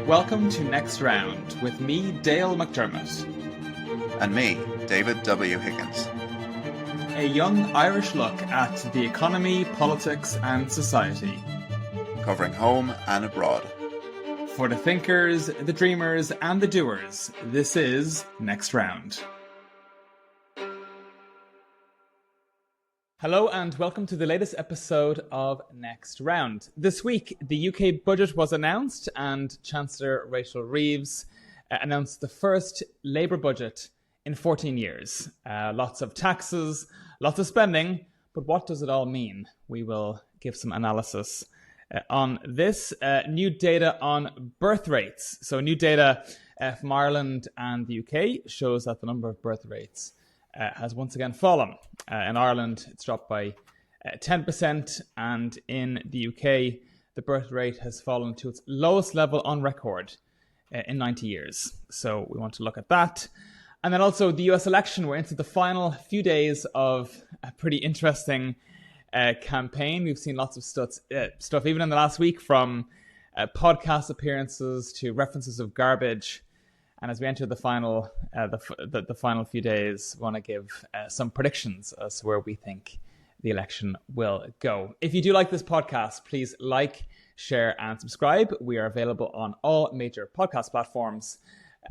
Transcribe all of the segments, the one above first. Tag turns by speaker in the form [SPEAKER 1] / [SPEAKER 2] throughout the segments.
[SPEAKER 1] Welcome to Next Round with me, Dale McDermott.
[SPEAKER 2] And me, David W. Higgins.
[SPEAKER 1] A young Irish look at the economy, politics and society.
[SPEAKER 2] Covering home and abroad.
[SPEAKER 1] For the thinkers, the dreamers and the doers, this is Next Round. Hello and welcome to the latest episode of Next Round. This week, the UK budget was announced and Chancellor Rachel Reeves announced the first Labour budget in 14 years. Lots of taxes, lots of spending, but what does it all mean? We will give some analysis on this. New data on birth rates. So new data from Ireland and the UK shows that the number of birth rates has once again fallen. In Ireland, it's dropped by 10%, and in the UK, the birth rate has fallen to its lowest level on record in 90 years. So we want to look at that. And then also the US election. We're into the final few days of a pretty interesting campaign. We've seen lots of stuff even in the last week, from podcast appearances to references of garbage. And as we enter the final few days, we want to give some predictions as to where we think the election will go. If you do like this podcast, please like, share, and subscribe. We are available on all major podcast platforms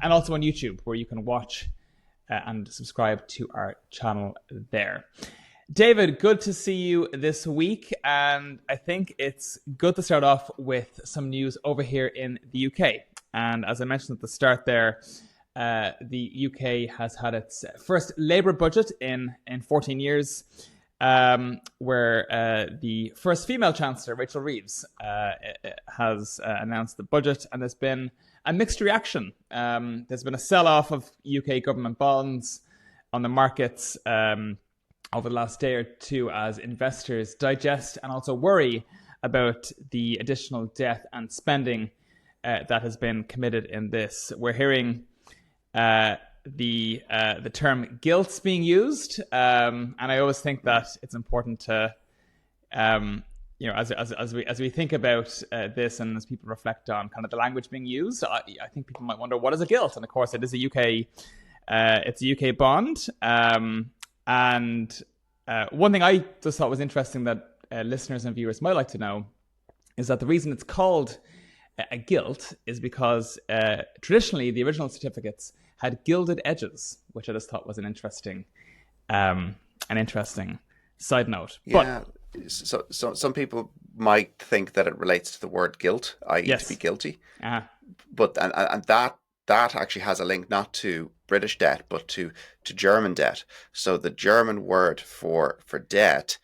[SPEAKER 1] and also on YouTube, where you can watch and subscribe to our channel there. David, good to see you this week. And I think it's good to start off with some news over here in the UK. And as I mentioned at the start there, the UK has had its first Labour budget in 14 years, where the first female Chancellor, Rachel Reeves, has announced the budget. And there's been a mixed reaction. There's been a sell-off of UK government bonds on the markets over the last day or two as investors digest and also worry about the additional debt and spending that has been committed in this. We're hearing the term Gilt being used, and I always think that it's important to, as we think about this and as people reflect on kind of the language being used, I think people might wonder, what is a Gilt? And of course, it is it's a UK bond. And one thing I just thought was interesting that listeners and viewers might like to know is that the reason it's called a gilt is because traditionally the original certificates had gilded edges, which I just thought was an interesting side note.
[SPEAKER 2] Yeah. So some people might think that it relates to the word guilt, i.e.
[SPEAKER 1] Yes.
[SPEAKER 2] to be guilty.
[SPEAKER 1] Uh-huh.
[SPEAKER 2] But and that actually has a link not to British debt, but to German debt. So the German word for debt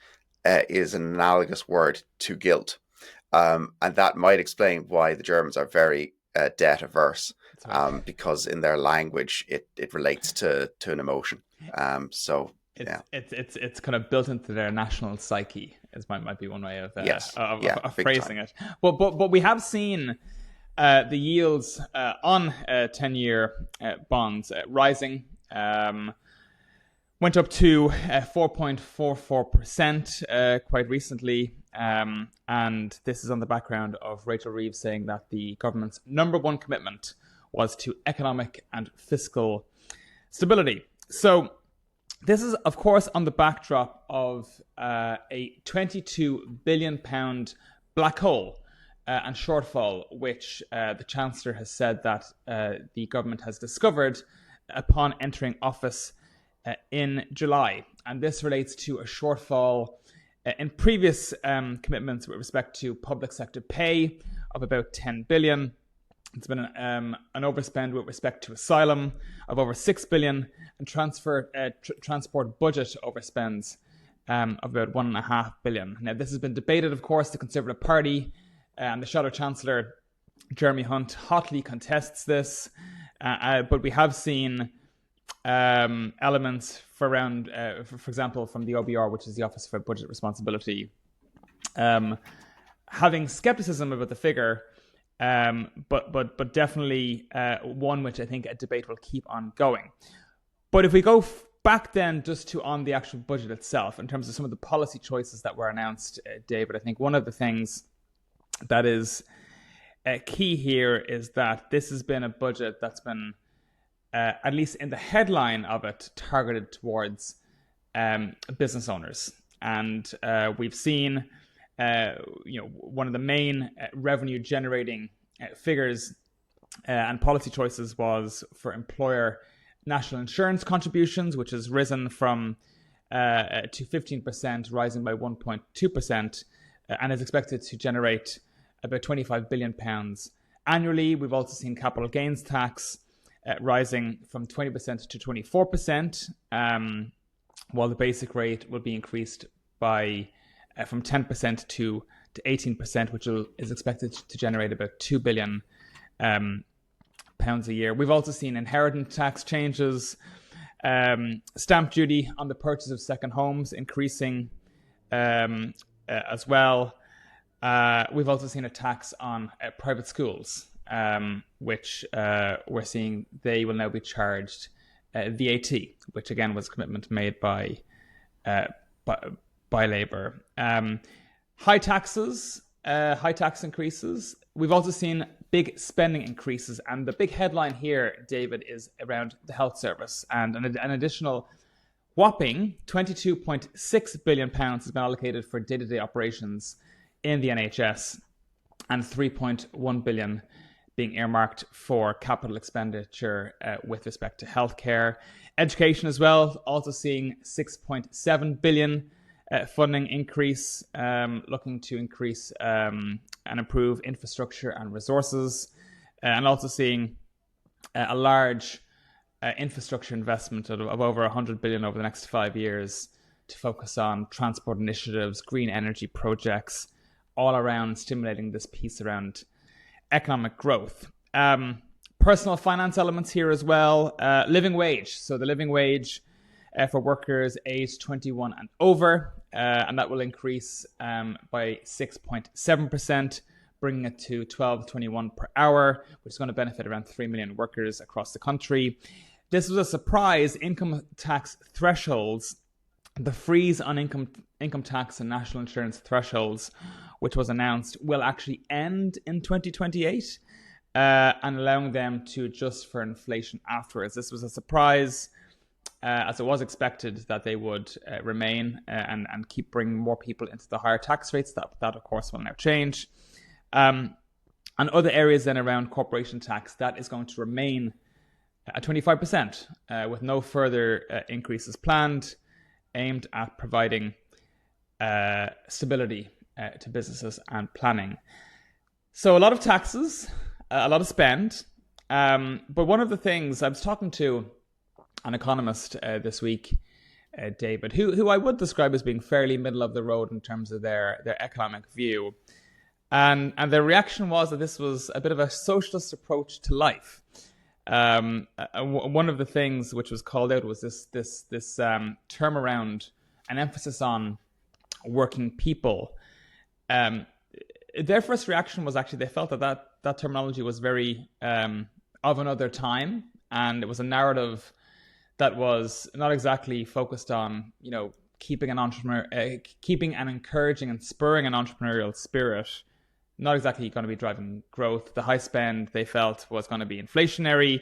[SPEAKER 2] is an analogous word to guilt. And that might explain why the Germans are very debt averse, because in their language it relates to an emotion.
[SPEAKER 1] It's kind of built into their national psyche, might be one way of phrasing it. But we have seen the yields on 10-year bonds rising. Went up to 4.44% quite recently. And this is on the background of Rachel Reeves saying that the government's number one commitment was to economic and fiscal stability. So this is, of course, on the backdrop of a £22 billion black hole and shortfall, which the Chancellor has said that the government has discovered upon entering office in July. And this relates to a shortfall in previous commitments with respect to public sector pay of about 10 billion. It's been an overspend with respect to asylum of over 6 billion and transport budget overspends of about 1.5 billion. Now, this has been debated, of course. The Conservative Party and the Shadow Chancellor, Jeremy Hunt, hotly contests this. But we have seen elements for example, from the OBR, which is the Office for Budget Responsibility, having skepticism about the figure, but definitely one which I think a debate will keep on going. But if we go back then just to on the actual budget itself, in terms of some of the policy choices that were announced, David, I think one of the things that is key here is that this has been a budget that's been, at least in the headline of it, targeted towards business owners. And we've seen, one of the main revenue generating figures and policy choices was for employer national insurance contributions, which has risen from to 15%, rising by 1.2%, and is expected to generate about £25 billion annually. We've also seen capital gains tax rising from 20% to 24%, while the basic rate will be increased by from 10% to 18%, which is expected to generate about £2 billion pounds a year. We've also seen inheritance tax changes, stamp duty on the purchase of second homes increasing as well. We've also seen a tax on private schools, which we're seeing they will now be charged VAT, which again was a commitment made by Labour. High tax increases. We've also seen big spending increases, and the big headline here, David, is around the health service, and an additional whopping £22.6 billion has been allocated for day-to-day operations in the NHS, and £3.1 billion being earmarked for capital expenditure with respect to healthcare. Education as well, also seeing £6.7 billion funding increase, looking to increase and improve infrastructure and resources, and also seeing a large infrastructure investment of over £100 billion over the next 5 years to focus on transport initiatives, green energy projects, all around stimulating this piece around economic growth. Personal finance elements here as well. Living wage. So the living wage for workers aged 21 and over, and that will increase by 6.7%, bringing it to $12.21 per hour, which is going to benefit around 3 million workers across the country. This was a surprise. Income tax thresholds, the freeze on income tax and national insurance thresholds, which was announced, will actually end in 2028, and allowing them to adjust for inflation afterwards. This was a surprise, as it was expected that they would remain and keep bringing more people into the higher tax rates. That of course, will now change. And other areas then around corporation tax, that is going to remain at 25%, with no further increases planned, aimed at providing stability to businesses and planning. So a lot of taxes, a lot of spend. But one of the things, I was talking to an economist this week, David, who I would describe as being fairly middle of the road in terms of their economic view. And their reaction was that this was a bit of a socialist approach to life. One of the things which was called out was this term around an emphasis on working people. Their first reaction was actually they felt that terminology was very of another time, and it was a narrative that was not exactly focused on, keeping and encouraging and spurring an entrepreneurial spirit. Not exactly going to be driving growth. The high spend, they felt, was going to be inflationary.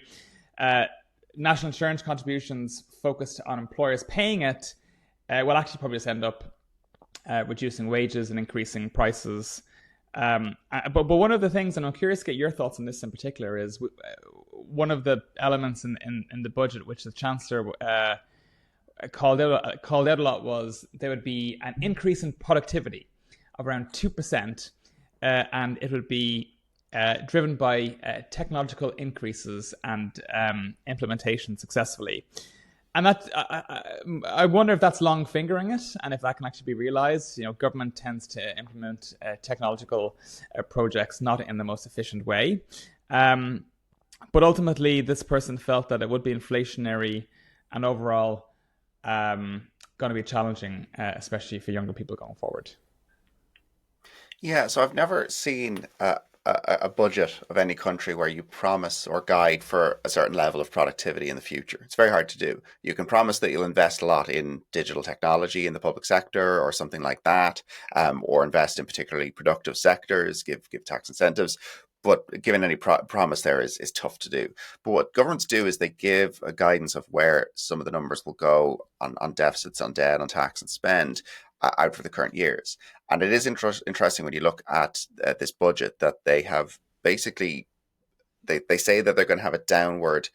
[SPEAKER 1] National insurance contributions focused on employers paying it will actually probably just end up reducing wages and increasing prices. But one of the things, and I'm curious to get your thoughts on this in particular, is one of the elements in the budget which the chancellor called out a lot was there would be an increase in productivity of around 2%. And it would be driven by technological increases and implementation successfully. And that I wonder if that's long fingering it, and if that can actually be realized. Government tends to implement technological projects not in the most efficient way. But ultimately, this person felt that it would be inflationary and overall going to be challenging, especially for younger people going forward.
[SPEAKER 2] Yeah, so I've never seen a budget of any country where you promise or guide for a certain level of productivity in the future. It's very hard to do. You can promise that you'll invest a lot in digital technology in the public sector or something like that, or invest in particularly productive sectors, give tax incentives. but giving any promise there is tough to do. But what governments do is they give a guidance of where some of the numbers will go on deficits, on debt, on tax and spend out for the current years. And it is interesting when you look at this budget that they have basically, they say that they're going to have a downward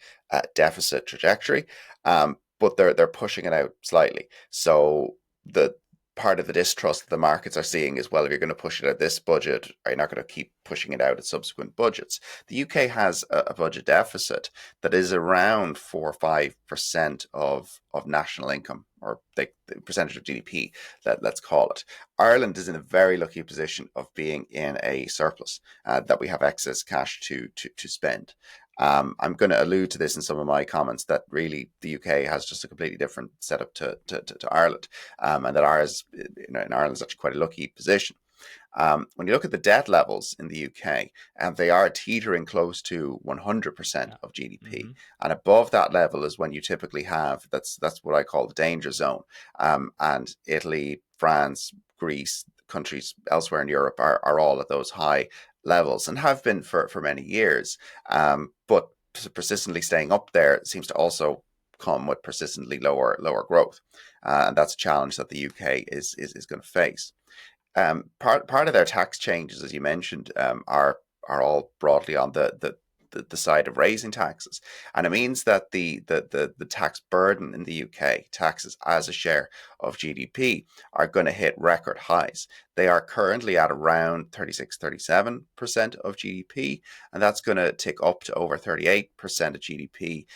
[SPEAKER 2] deficit trajectory, but they're pushing it out slightly. So the part of the distrust that the markets are seeing is, well, if you're going to push it out this budget, are you not going to keep pushing it out at subsequent budgets? The UK has a budget deficit that is around 4 or 5% of national income, or the percentage of GDP, let's call it. Ireland is in a very lucky position of being in a surplus, that we have excess cash to spend. I'm going to allude to this in some of my comments, that really the UK has just a completely different setup to Ireland, and that ours, in Ireland, is actually quite a lucky position. When you look at the debt levels in the UK, they are teetering close to 100% of GDP, and above that level is when you typically have, that's what I call the danger zone, and Italy, France, Greece, countries elsewhere in Europe are all at those high levels and have been for many years, but persistently staying up there seems to also come with persistently lower growth, and that's a challenge that the UK is going to face. Part of their tax changes, as you mentioned, are all broadly on the side of raising taxes, and it means that the tax burden in the UK, taxes as a share of GDP, are going to hit record highs. They are currently at around 36-37% of GDP, and that's going to tick up to over 38% of GDP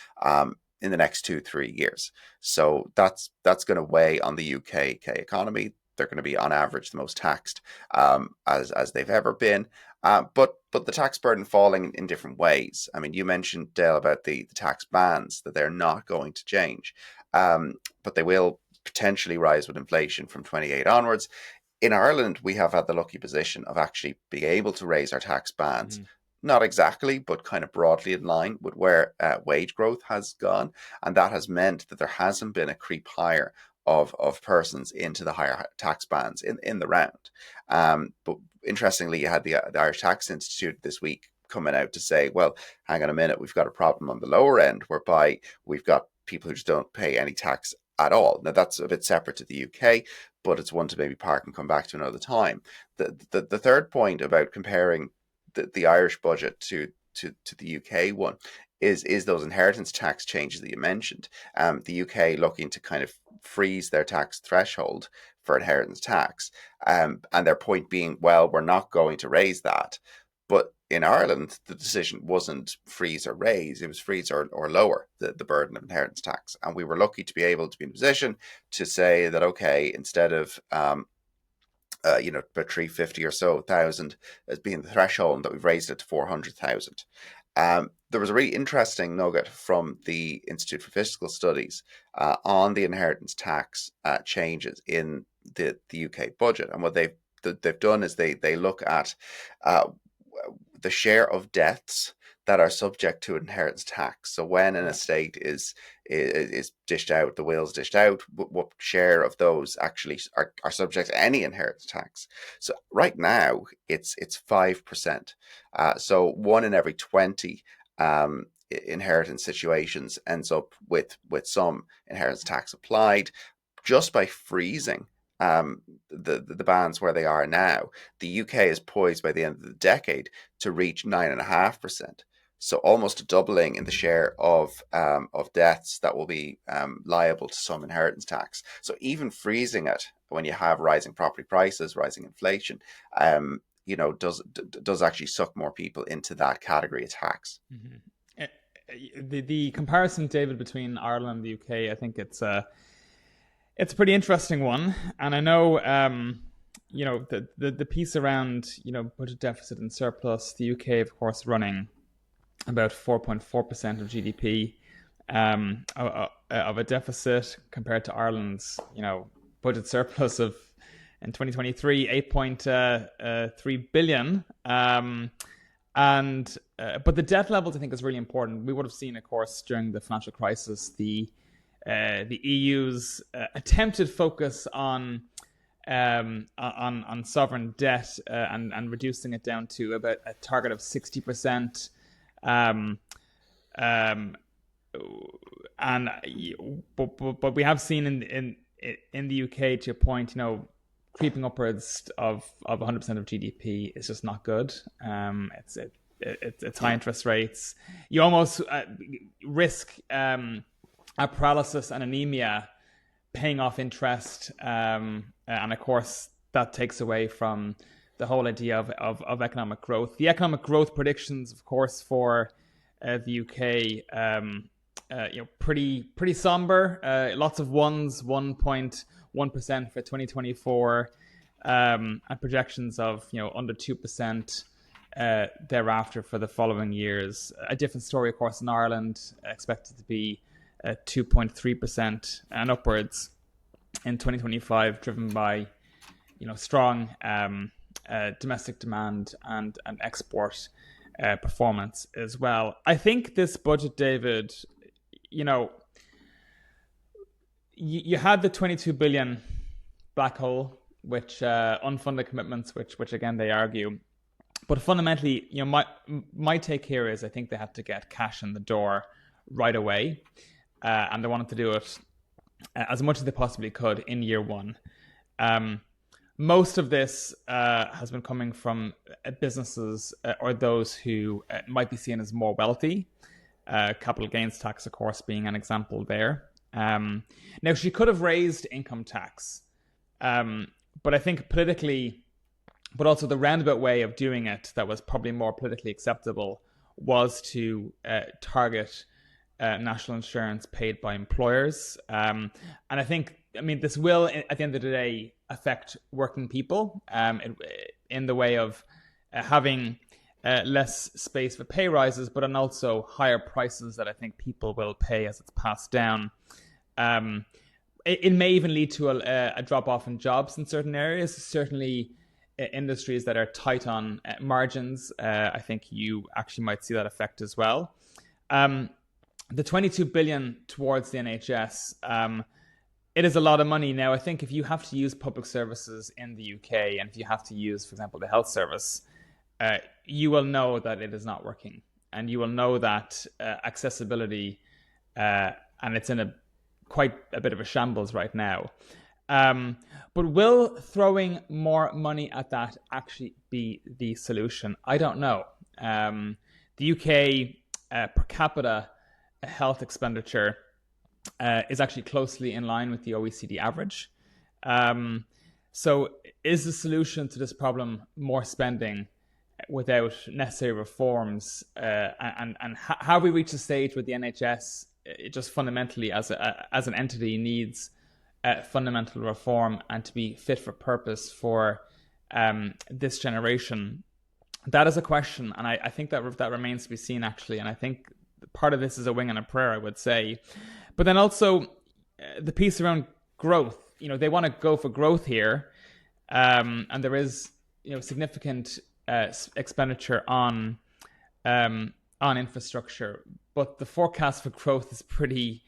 [SPEAKER 2] in the next 2-3 years. So that's going to weigh on the UK economy. They're going to be on average the most taxed as they've ever been. But the tax burden falling in different ways. I mean, you mentioned, Dale, about the tax bands, that they're not going to change, but they will potentially rise with inflation from 28 onwards. In Ireland, we have had the lucky position of actually being able to raise our tax bands. Not exactly, but kind of broadly in line with where wage growth has gone. And that has meant that there hasn't been a creep higher of persons into the higher tax bands in the round. But interestingly, you had the Irish Tax Institute this week coming out to say, well, hang on a minute, we've got a problem on the lower end, whereby we've got people who just don't pay any tax at all. Now, that's a bit separate to the UK, but it's one to maybe park and come back to another time. The third point about comparing the Irish budget to the UK one is those inheritance tax changes that you mentioned. The UK looking to kind of freeze their tax threshold for inheritance tax, and their point being, well, we're not going to raise that. But in Ireland, the decision wasn't freeze or raise, it was freeze or lower the burden of inheritance tax. And we were lucky to be able to be in a position to say that, okay, instead of about 350 or so thousand as being the threshold, that we've raised it to 400,000. There was a really interesting nugget from the Institute for Fiscal Studies on the inheritance tax changes in the UK budget. And what they've done is they look at the share of deaths that are subject to inheritance tax. So when an estate is dished out, the will's dished out, what share of those actually are subject to any inheritance tax? So right now it's 5%. So 1 in every 20 inheritance situations ends up with some inheritance tax applied. Just by freezing the bands where they are now, the UK is poised by the end of the decade to reach 9.5%. So almost a doubling in the share of deaths that will be liable to some inheritance tax. So even freezing it when you have rising property prices, rising inflation, does actually suck more people into that category of tax.
[SPEAKER 1] The comparison, David, between Ireland and the UK, I think it's a pretty interesting one. And I know, the piece around, budget deficit and surplus, the UK, of course, running about 4.4% of GDP of a deficit, compared to Ireland's, budget surplus of, in 2023, 8.3 billion. But the debt levels, I think, is really important. We would have seen, of course, during the financial crisis, the EU's attempted focus on on sovereign debt, and reducing it down to about a target of 60%. Um, um, and but we have seen in the UK, to your point, creeping upwards of 100% of GDP is just not good. It's high
[SPEAKER 2] Yeah.
[SPEAKER 1] interest rates. You almost risk a paralysis and anemia paying off interest, and of course that takes away from the whole idea of economic growth. The economic growth predictions, of course, for the UK, pretty somber. Lots of ones, 1.1% for 2024, and projections of under 2%. Thereafter for the following years. A different story, of course, in Ireland, expected to be 2.3% and upwards in 2025, driven by strong domestic demand and export performance as well. I think this budget, David, you had the 22 billion black hole, which unfunded commitments, which again they argue. But fundamentally, my take here is I think they have to get cash in the door right away, and they wanted to do it as much as they possibly could in year one. Most of this has been coming from businesses or those who might be seen as more wealthy. Capital gains tax, of course, being an example there. Now, she could have raised income tax, but I think politically, but also the roundabout way of doing it that was probably more politically acceptable was to target national insurance paid by employers. And I think, this will, at the end of the day, affect working people in the way of having less space for pay rises, but and also higher prices that I think people will pay as it's passed down. It may even lead to a drop-off in jobs in certain areas, certainly industries that are tight on margins. I think you actually might see that effect as well. The 22 billion towards the NHS, it is a lot of money. Now, I think if you have to use public services in the UK, and if you have to use, for example, the health service, you will know that it is not working, and you will know that accessibility, and it's in quite a bit of a shambles right now. But will throwing more money at that actually be the solution? I don't know. The UK per capita health expenditure is actually closely in line with the OECD average. So is the solution to this problem more spending without necessary reforms? And how we reach a stage where the NHS, it just fundamentally as an entity needs fundamental reform and to be fit for purpose for this generation? That is a question, and I think that remains to be seen, actually. And I think part of this is a wing and a prayer, I would say. But then also the piece around growth. They want to go for growth here, and there is significant expenditure on infrastructure, but the forecast for growth is pretty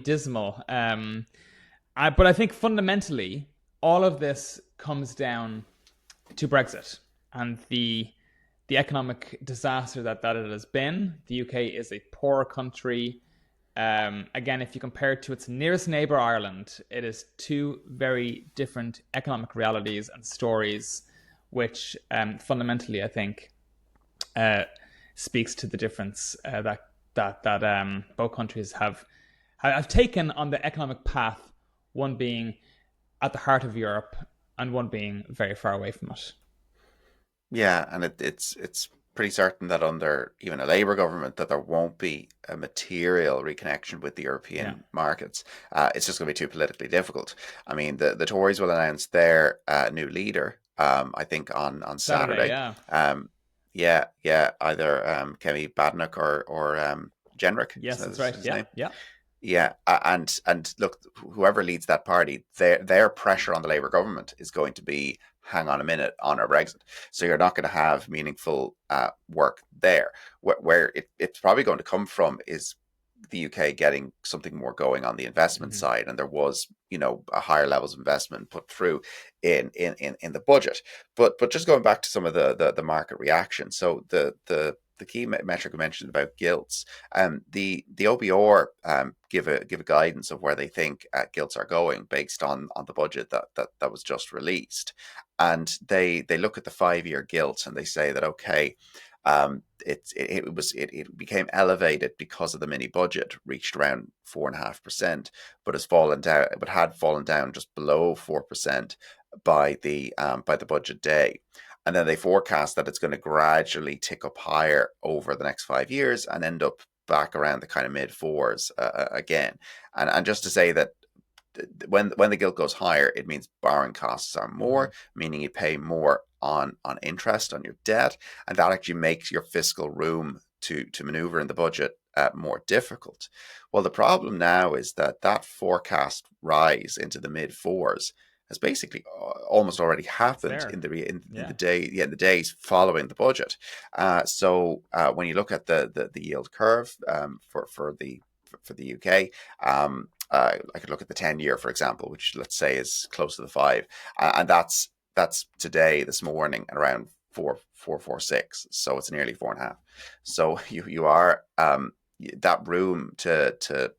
[SPEAKER 1] dismal. But I think fundamentally, all of this comes down to Brexit and the economic disaster that it has been. The UK is a poor country. Again, if you compare it to its nearest neighbour, Ireland, it is two very different economic realities and stories, which fundamentally, I think, speaks to the difference that both countries have taken on the economic path, one being at the heart of Europe and one being very far away from it.
[SPEAKER 2] Yeah, and it's pretty certain that under even a Labour government that there won't be a material reconnection with the European markets. It's just going to be too politically difficult. The Tories will announce their new leader, I think on Saturday. Either Kemi Badenoch or Jenrick.
[SPEAKER 1] Yes, that's right.
[SPEAKER 2] His name.
[SPEAKER 1] Yeah.
[SPEAKER 2] Yeah, and look, whoever leads that party, their pressure on the Labour government is going to be, hang on a minute, on our Brexit. So you're not going to have meaningful work there. Where it's probably going to come from is the UK getting something more going on the investment side, and there was, a higher levels of investment put through in the budget. But just going back to some of the market reaction, so the key metric I mentioned about gilts, the OBR give a guidance of where they think gilts are going based on the budget that was just released, and they look at the 5-year gilts and they say that, okay, it became elevated because of the mini budget, reached around 4.5%, but had fallen down just below 4% by the budget day. And then they forecast that it's going to gradually tick up higher over the next 5 years and end up back around the kind of mid fours again. And just to say that when the gilt goes higher, it means borrowing costs are more, meaning you pay more on interest on your debt, and that actually makes your fiscal room to maneuver in the budget more difficult. Well, the problem now is that forecast rise into the mid fours has basically almost already happened in the days following the budget. So when you look at the yield curve for the UK, I could look at the 10-year, for example, which let's say is close to the 5, and that's today, this morning, at around 4.46. So it's nearly 4.5. So you are that room that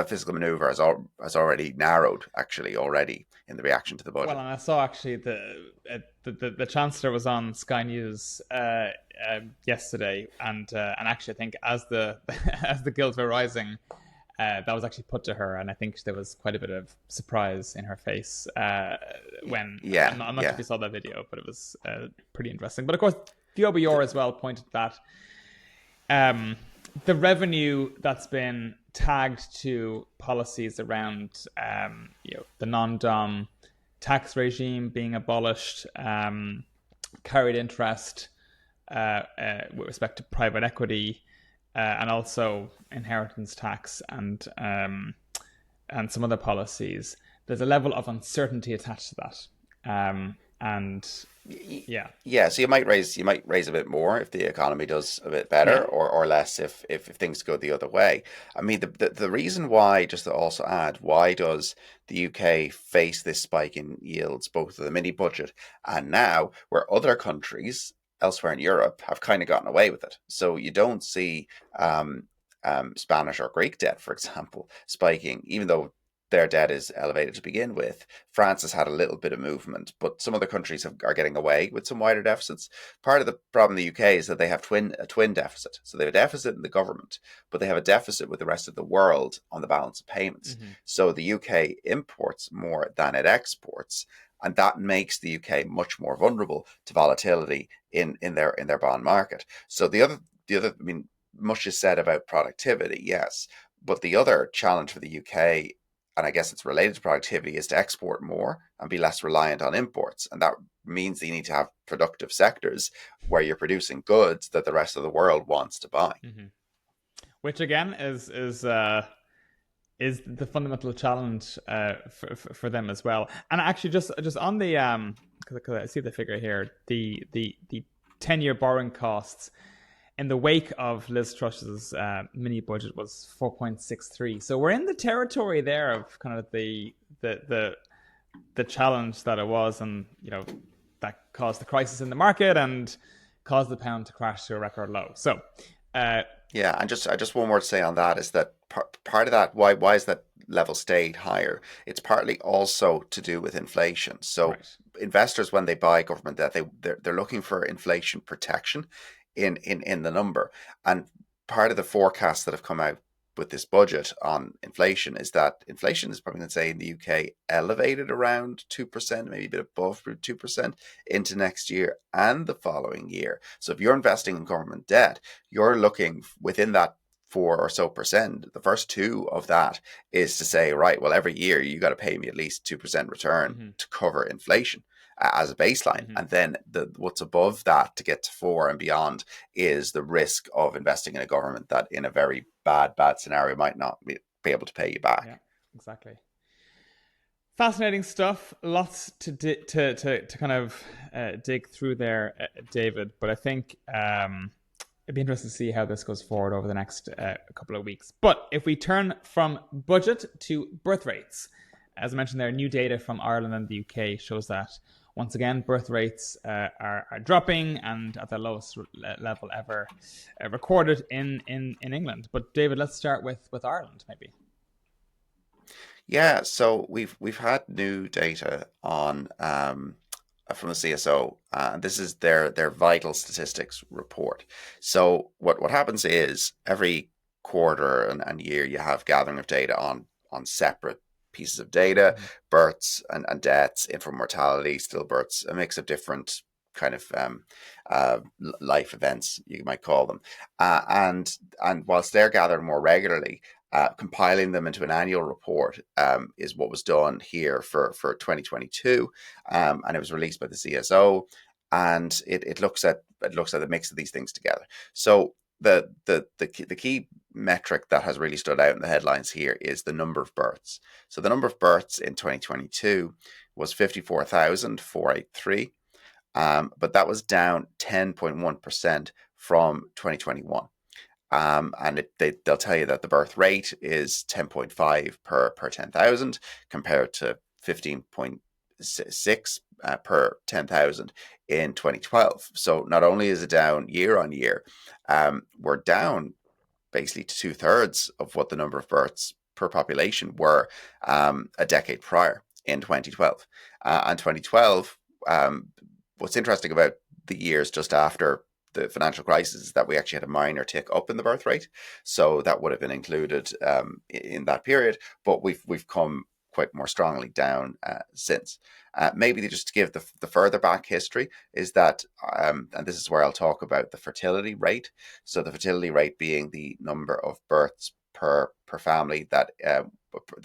[SPEAKER 2] physical maneuver has already narrowed, actually, already in the reaction to the budget.
[SPEAKER 1] Well, and I saw actually the chancellor was on Sky News yesterday, and actually I think as the as the gilts were rising, that was actually put to her, and I think there was quite a bit of surprise in her face when I'm not sure if you saw that video, but it was pretty interesting. But of course, the OBR as well pointed that the revenue that's been tagged to policies around the non-dom tax regime being abolished, carried interest with respect to private equity, and also inheritance tax and some other policies. There's a level of uncertainty attached to that,
[SPEAKER 2] so you might raise a bit more if the economy does a bit better, or less if things go the other way. I mean, the reason why, just to also add, why does the UK face this spike in yields, both of the mini budget and now, where other countries elsewhere in Europe have kind of gotten away with it? So you don't see Spanish or Greek debt, for example, spiking, even though their debt is elevated to begin with. France has had a little bit of movement, but some other countries are getting away with some wider deficits. Part of the problem in the UK is that they have a twin deficit. So they have a deficit in the government, but they have a deficit with the rest of the world on the balance of payments. So the UK imports more than it exports, and that makes the UK much more vulnerable to volatility in their bond market. So the other, I mean, much is said about productivity, yes, but the other challenge for the UK, and I guess it's related to productivity, is to export more and be less reliant on imports. And that means that you need to have productive sectors where you're producing goods that the rest of the world wants to buy.
[SPEAKER 1] Which again is the fundamental challenge for them as well. And actually, just on the because I see the figure here, the 10-year borrowing costs in the wake of Liz Truss's mini budget was 4.63. So we're in the territory there of kind of the challenge that it was, and that caused the crisis in the market and caused the pound to crash to a record low. So
[SPEAKER 2] and just one more to say on that is that part of that, why is that level stayed higher? It's partly also to do with inflation. So investors, when they buy government debt, they're looking for inflation protection in the number. And part of the forecasts that have come out with this budget on inflation is that inflation is probably going to say in the UK elevated around 2%, maybe a bit above 2% into next year and the following year. So if you're investing in government debt, you're looking within that 4 or so percent. The first 2 of that is to say, right, well, every year you got to pay me at least 2% return to cover inflation as a baseline. And then what's above that to get to 4 and beyond is the risk of investing in a government that in a very bad scenario might not be able to pay you back.
[SPEAKER 1] Yeah, exactly. Fascinating stuff. Lots to kind of dig through there, David. But I think It'd be interesting to see how this goes forward over the next couple of weeks. But if we turn from budget to birth rates, as I mentioned there, new data from Ireland and the UK shows that once again, birth rates are dropping and at the lowest level ever recorded in England. But David, let's start with Ireland, maybe.
[SPEAKER 2] Yeah, so we've had new data on from the CSO, and this is their vital statistics report. So what happens is every quarter and year you have gathering of data on separate pieces of data, births and deaths, infant mortality, stillbirths, a mix of different kind of life events, you might call them. And whilst they're gathered more regularly, compiling them into an annual report is what was done here for 2022, and it was released by the CSO, and it looks at the mix of these things together. So the key metric that has really stood out in the headlines here is the number of births. So the number of births in 2022 was 54,483, but that was down 10.1% from 2021. And they'll tell you that the birth rate is 10.5 per 10,000 compared to 15.6 per 10,000 in 2012. So not only is it down year on year, we're down basically to 2/3 of what the number of births per population were a decade prior in 2012. And 2012, what's interesting about the years just after the financial crisis is that we actually had a minor tick up in the birth rate, so that would have been included in that period. But we've come quite more strongly down since. Maybe just to give the further back history is that, and this is where I'll talk about the fertility rate. So the fertility rate being the number of births per family that a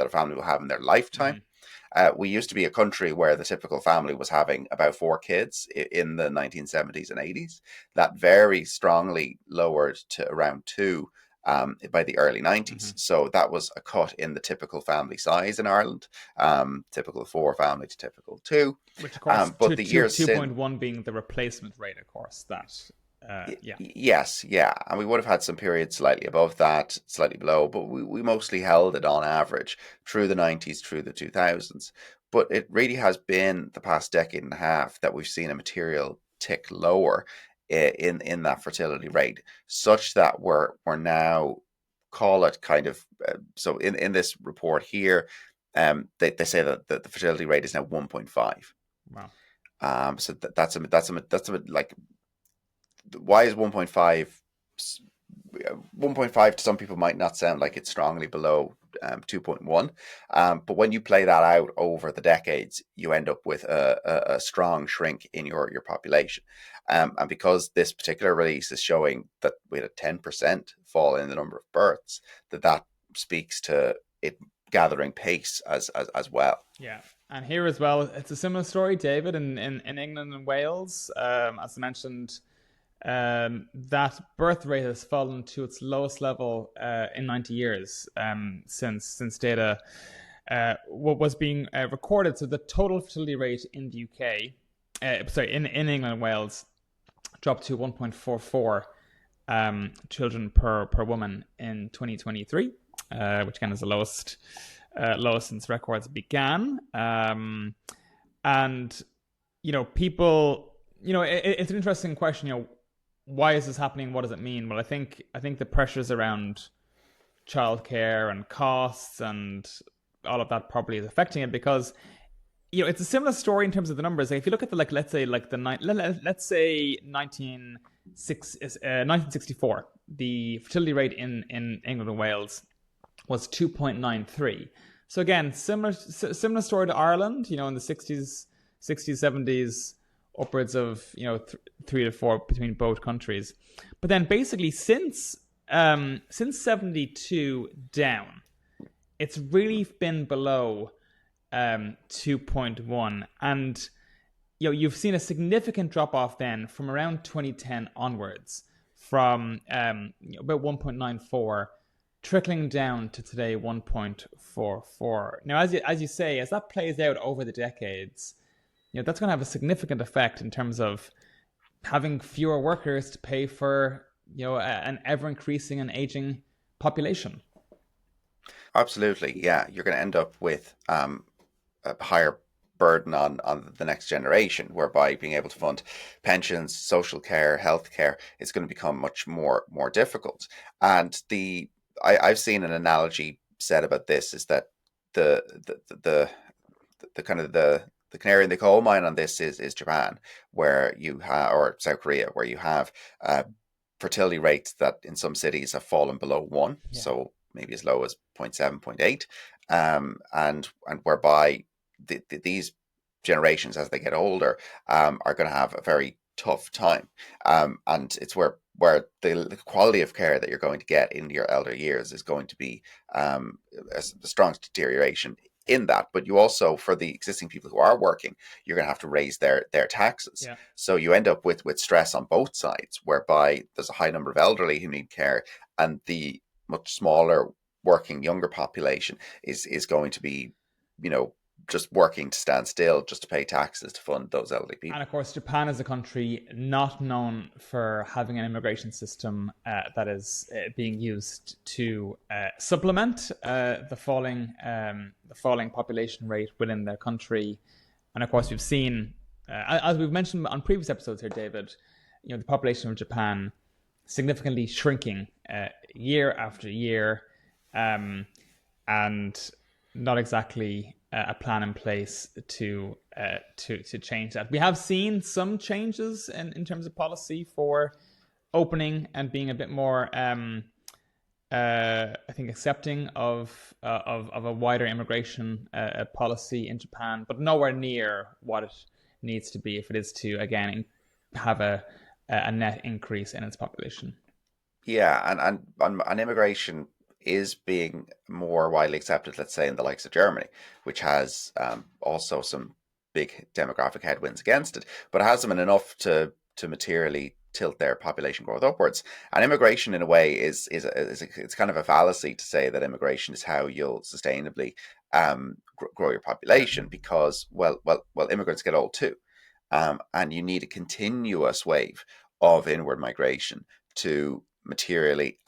[SPEAKER 2] family will have in their lifetime. We used to be a country where the typical family was having about 4 kids in the 1970s and 80s. That very strongly lowered to around 2 by the early 90s. So that was a cut in the typical family size in Ireland, typical 4 family to typical 2.
[SPEAKER 1] Which, of course,
[SPEAKER 2] but the years
[SPEAKER 1] 2.1 being the replacement rate, of course, that...
[SPEAKER 2] Yes, yeah. And we would have had some periods slightly above that, slightly below, but we mostly held it on average through the 90s, through the 2000s. But it really has been the past decade and a half that we've seen a material tick lower in that fertility rate, such that we're now, call it kind of, so in this report here, they say that the fertility rate is now 1.5.
[SPEAKER 1] Wow.
[SPEAKER 2] So that's a like, why is 1.5? 1.5 to some people might not sound like it's strongly below 2.1, but when you play that out over the decades, you end up with a strong shrink in your population. And because this particular release is showing that we had a 10% fall in the number of births, that speaks to it gathering pace as well.
[SPEAKER 1] Yeah. And here as well, it's a similar story, David, in England and Wales. As I mentioned, that birth rate has fallen to its lowest level in 90 years since data was being recorded. So the total fertility rate in the UK, in England and Wales, dropped to 1.44 children per woman in 2023, which again is the lowest since records began. And people, it's an interesting question. Why is this happening? What does it mean? Well, I think the pressures around childcare and costs and all of that probably is affecting it, because it's a similar story in terms of the numbers. Like, if you look at the let's say 1964, the fertility rate in England and Wales was 2.93. So again, similar story to Ireland. In the 60s, 70s. Upwards of 3 to 4 between both countries, but then basically since 72 down, it's really been below 2.1, and you've seen a significant drop off then from around 2010 onwards, from about 1.94 trickling down to today 1.44. Now, as you say, as that plays out over the decades, that's going to have a significant effect in terms of having fewer workers to pay for an ever increasing and aging population.
[SPEAKER 2] Absolutely, yeah. You're going to end up with a higher burden on the next generation, whereby being able to fund pensions, social care, healthcare is going to become much more difficult. And I've seen an analogy said about this is that the the the, the, the kind of the canary in the coal mine on this is Japan, where you have, or South Korea, where you have uh, fertility rates that in some cities have fallen below one,
[SPEAKER 1] Yeah.
[SPEAKER 2] so maybe as low as 0.7, 0.8, and whereby these generations, as they get older, are going to have a very tough time, and it's where the quality of care that you're going to get in your elder years is going to be a strong deterioration in that. But you also, for the existing people who are working, you're going to have to raise their taxes.
[SPEAKER 1] Yeah.
[SPEAKER 2] So you end up with stress on both sides, whereby there's a high number of elderly who need care, and the much smaller working younger population is going to be, just working to stand still just to pay taxes to fund those elderly people.
[SPEAKER 1] And of course, Japan is a country not known for having an immigration system that is being used to supplement the falling population rate within their country. And of course, we've seen, as we've mentioned on previous episodes here, David, the population of Japan significantly shrinking year after year, and not exactly a plan in place to change that. We have seen some changes in terms of policy for opening and being a bit more, I think, accepting of a wider immigration policy in Japan, but nowhere near what it needs to be if it is to again have a net increase in its population.
[SPEAKER 2] Yeah, and immigration is being more widely accepted, let's say, in the likes of Germany, which has also some big demographic headwinds against it, but it hasn't been enough to materially tilt their population growth upwards. And immigration, in a way, it's kind of a fallacy to say that immigration is how you'll sustainably grow your population, because well, immigrants get old too, and you need a continuous wave of inward migration to materially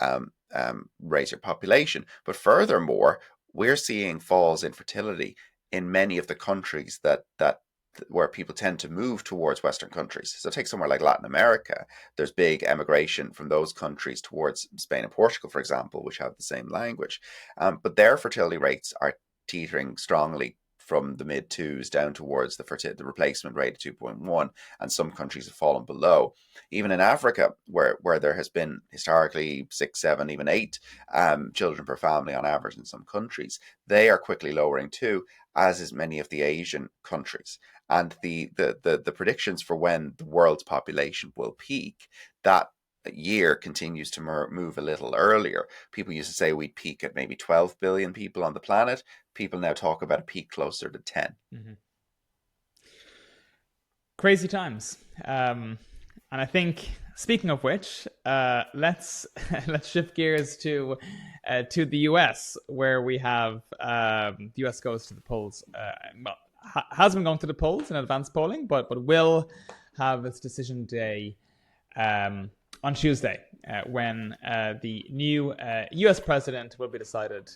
[SPEAKER 2] raise your population. But furthermore, we're seeing falls in fertility in many of the countries that where people tend to move towards Western countries. So take somewhere like Latin America, there's big emigration from those countries towards Spain and Portugal, for example, which have the same language. But their fertility rates are teetering strongly from the mid twos down towards the replacement rate of 2.1, and some countries have fallen below. Even in Africa, where there has been historically 6, 7, even 8 children per family on average in some countries, they are quickly lowering too, as is many of the Asian countries. And the predictions for when the world's population will peak, that year continues to move a little earlier. People used to say we'd peak at maybe 12 billion people on the planet. People now talk about a peak closer to 10.
[SPEAKER 1] Mm-hmm. Crazy times. And I think, speaking of which, let's shift gears to the US, where we have the US goes to the polls. Has been going to the polls in advanced polling, but will have its decision day on Tuesday, when the new US president will be decided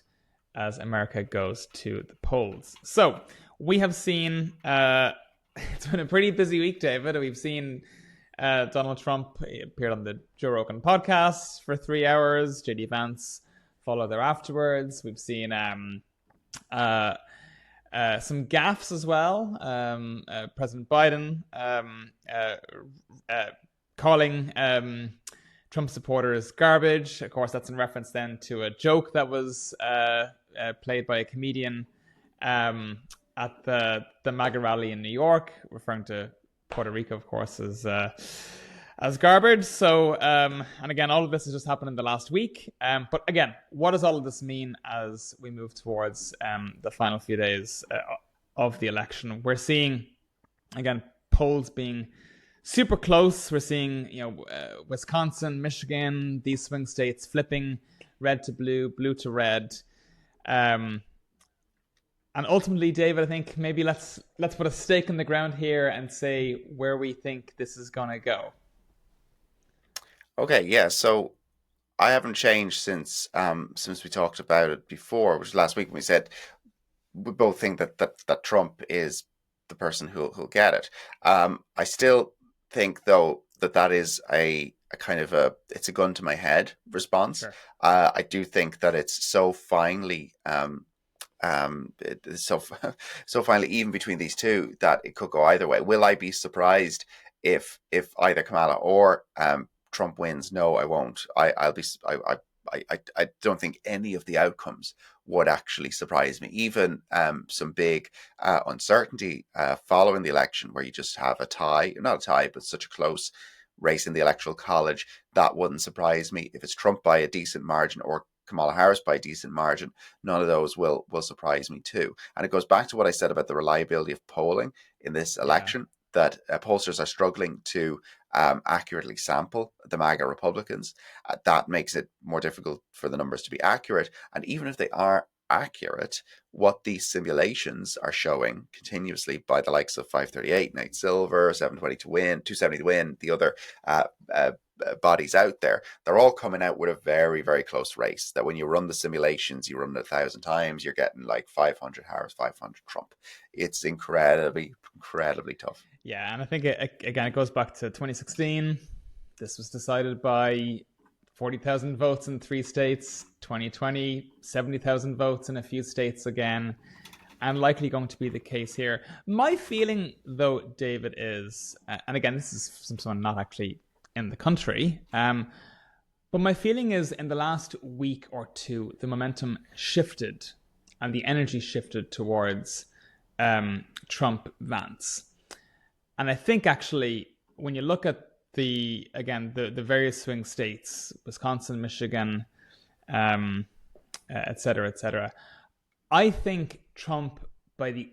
[SPEAKER 1] as America goes to the polls. So we have seen, it's been a pretty busy week, David. We've seen Donald Trump appeared on the Joe Rogan podcast for 3 hours. JD Vance followed there afterwards. We've seen some gaffes as well. President Biden calling Trump supporters garbage. Of course, that's in reference then to a joke that was played by a comedian at the MAGA rally in New York, referring to Puerto Rico, of course, as garbage. So, and again, all of this has just happened in the last week. But again, what does all of this mean as we move towards the final few days of the election? We're seeing, again, polls being super close. We're seeing, Wisconsin, Michigan, these swing states flipping red to blue, blue to red. And ultimately, David, I think maybe let's put a stake in the ground here and say where we think this is going to go.
[SPEAKER 2] Okay, yeah. So I haven't changed since we talked about it before, which was last week when we said we both think that Trump is the person who'll get it. I still think though that is a kind of it's a gun to my head response.
[SPEAKER 1] Sure.
[SPEAKER 2] I do think that it's so finely so so finally even between these two that it could go either way. Will I be surprised if either Kamala or Trump wins? No, I won't. I'll be I don't think any of the outcomes would actually surprise me. Even some big uncertainty following the election, where you just have a tie, not a tie, but such a close race in the electoral college, that wouldn't surprise me. If it's Trump by a decent margin or Kamala Harris by a decent margin, none of those will surprise me too. And it goes back to what I said about the reliability of polling in this
[SPEAKER 1] Yeah.
[SPEAKER 2] election, that pollsters are struggling to accurately sample the MAGA Republicans. That makes it more difficult for the numbers to be accurate. And even if they are accurate, what these simulations are showing continuously by the likes of 538, Nate Silver, 720 to win, 270 to win, the other uh, uh, bodies out there, they're all coming out with a very, very close race. That when you run the simulations, you run it 1,000 times, you're getting like 500 Harris, 500 Trump. It's incredibly, incredibly tough.
[SPEAKER 1] Yeah, and I think again it goes back to 2016. This was decided by 40,000 votes in 3 states. 2020, 70,000 votes in a few states again, and likely going to be the case here. My feeling, though, David, is, and again, this is from someone not actually in the country, but my feeling is in the last week or two, the momentum shifted and the energy shifted towards Trump Vance. And I think actually, when you look at the various swing states, Wisconsin, Michigan, um, et cetera, et cetera, I think Trump by the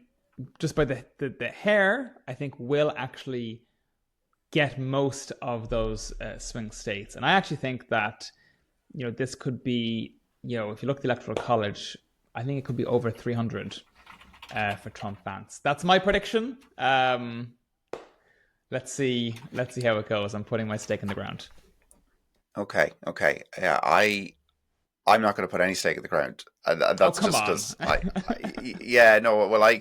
[SPEAKER 1] just by the hair, I think will actually get most of those swing states, and I actually think that this could be if you look at the electoral college, I think it could be over 300 for Trump Vance. That's my prediction. Let's see how it goes. I'm putting my stake in the ground.
[SPEAKER 2] Okay, okay. Yeah, I'm not going to put any stake in the ground.
[SPEAKER 1] Oh,
[SPEAKER 2] That's
[SPEAKER 1] come
[SPEAKER 2] just
[SPEAKER 1] on.
[SPEAKER 2] because yeah, no, well,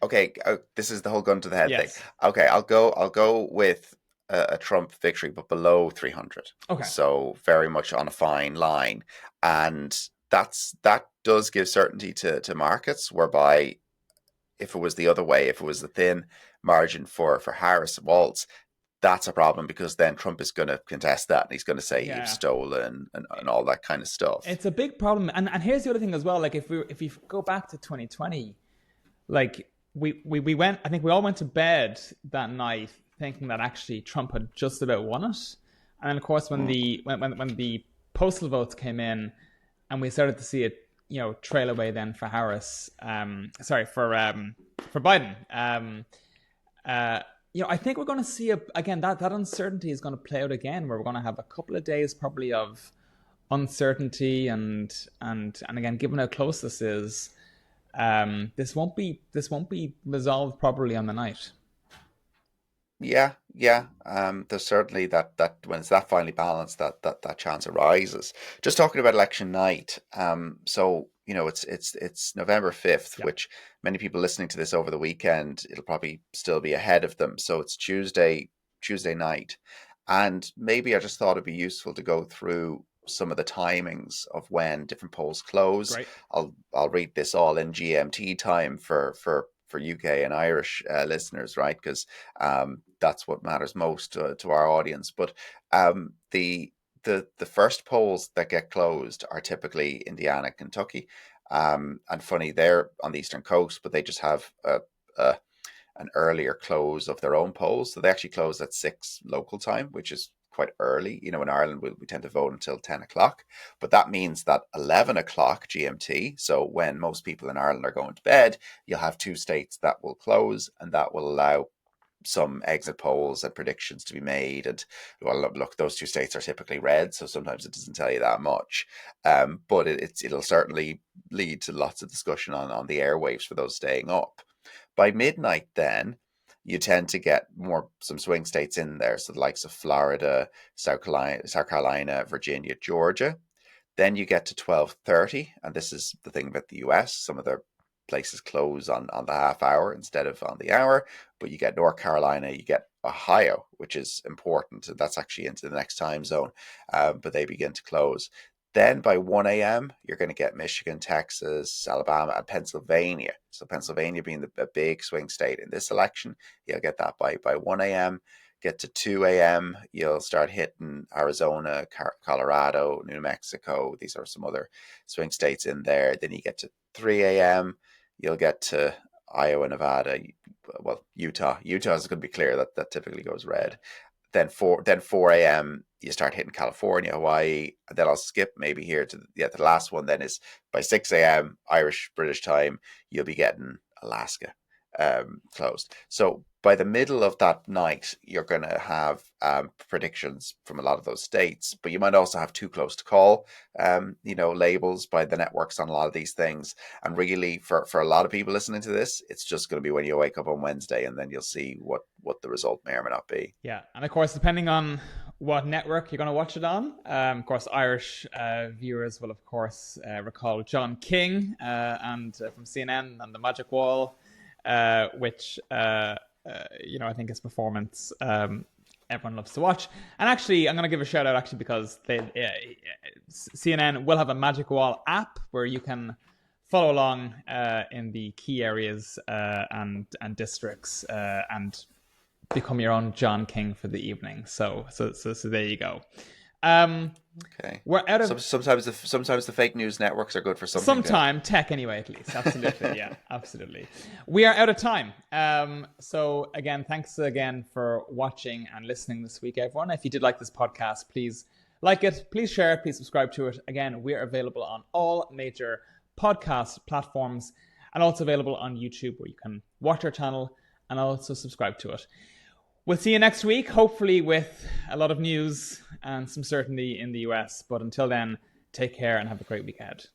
[SPEAKER 2] okay, this is the whole gun to the head thing.
[SPEAKER 1] Yes.
[SPEAKER 2] Okay, I'll go with a Trump victory, but below 300.
[SPEAKER 1] Okay.
[SPEAKER 2] So very much on a fine line, and that does give certainty to markets, whereby if it was the other way, if it was the thin margin for Harris and Waltz, that's a problem, because then Trump is going to contest that and he's going to say you've
[SPEAKER 1] Yeah.
[SPEAKER 2] stolen and all that kind of stuff.
[SPEAKER 1] It's a big problem, and here's the other thing as well. Like if you go back to 2020, like we went, I think we all went to bed that night thinking that actually Trump had just about won it, and then of course when
[SPEAKER 2] Mm.
[SPEAKER 1] the postal votes came in, and we started to see it trail away then for Harris, sorry for Biden. Uh, I think we're going to see again that uncertainty is going to play out again, where we're going to have a couple of days probably of uncertainty, and again, given how close this is, this won't be resolved properly on the night.
[SPEAKER 2] Yeah, yeah. There's certainly that when it's that finely balanced, that chance arises. Just talking about election night. So it's November 5th,
[SPEAKER 1] Yeah.
[SPEAKER 2] which many people listening to this over the weekend, it'll probably still be ahead of them. So it's Tuesday night, and maybe I just thought it'd be useful to go through some of the timings of when different polls close.
[SPEAKER 1] Great.
[SPEAKER 2] I'll read this all in GMT time for UK and Irish listeners, right? Because that's what matters most to our audience. But the first polls that get closed are typically Indiana, Kentucky, and funny, they're on the eastern coast, but they just have a an earlier close of their own polls. So they actually close at 6 local time, which is quite early. In Ireland, we tend to vote until 10 o'clock. But that means that 11 o'clock GMT, so when most people in Ireland are going to bed, you'll have two states that will close, and that will allow some exit polls and predictions to be made. And well, look, those two states are typically red, so sometimes it doesn't tell you that much. But it'll certainly lead to lots of discussion on the airwaves for those staying up. By midnight, then you tend to get some swing states in there. So the likes of Florida, South Carolina, Virginia, Georgia. Then you get to 12:30, and this is the thing about the US. Some of the places close on the half hour instead of on the hour, but you get North Carolina, you get Ohio, which is important, and that's actually into the next time zone, but they begin to close. Then by 1 a.m., you're going to get Michigan, Texas, Alabama, and Pennsylvania. So Pennsylvania being a big swing state in this election, you'll get that by 1 a.m. Get to 2 a.m., you'll start hitting Arizona, Colorado, New Mexico. These are some other swing states in there. Then you get to 3 a.m., you'll get to Iowa, Nevada, well, Utah. Utah is going to be clear that typically goes red. Then 4 a.m., you start hitting California, Hawaii. And then I'll skip maybe here to the last one. Then is by 6 a.m. Irish British time, you'll be getting Alaska closed. So by the middle of that night, you're going to have predictions from a lot of those states, but you might also have too close to call, labels by the networks on a lot of these things. And really, for a lot of people listening to this, it's just going to be when you wake up on Wednesday, and then you'll see what the result may or may not be.
[SPEAKER 1] Yeah, and of course, depending on what network you're going to watch it on, of course, Irish viewers will, of course, recall John King and from CNN and the Magic Wall, which I think his performance everyone loves to watch. And actually, I'm going to give a shout out because CNN will have a Magic Wall app where you can follow along in the key areas and districts and become your own John King for the evening. So there you go.
[SPEAKER 2] Okay.
[SPEAKER 1] We're out of
[SPEAKER 2] sometimes the fake news networks are good for something.
[SPEAKER 1] Sometime tech anyway, at least. Absolutely, yeah, absolutely. We are out of time. So again, thanks again for watching and listening this week, everyone. If you did like this podcast, please like it, please share it, please subscribe to it. Again, we are available on all major podcast platforms and also available on YouTube, where you can watch our channel and also subscribe to it. We'll see you next week, hopefully with a lot of news and some certainty in the US. But until then, take care and have a great week ahead.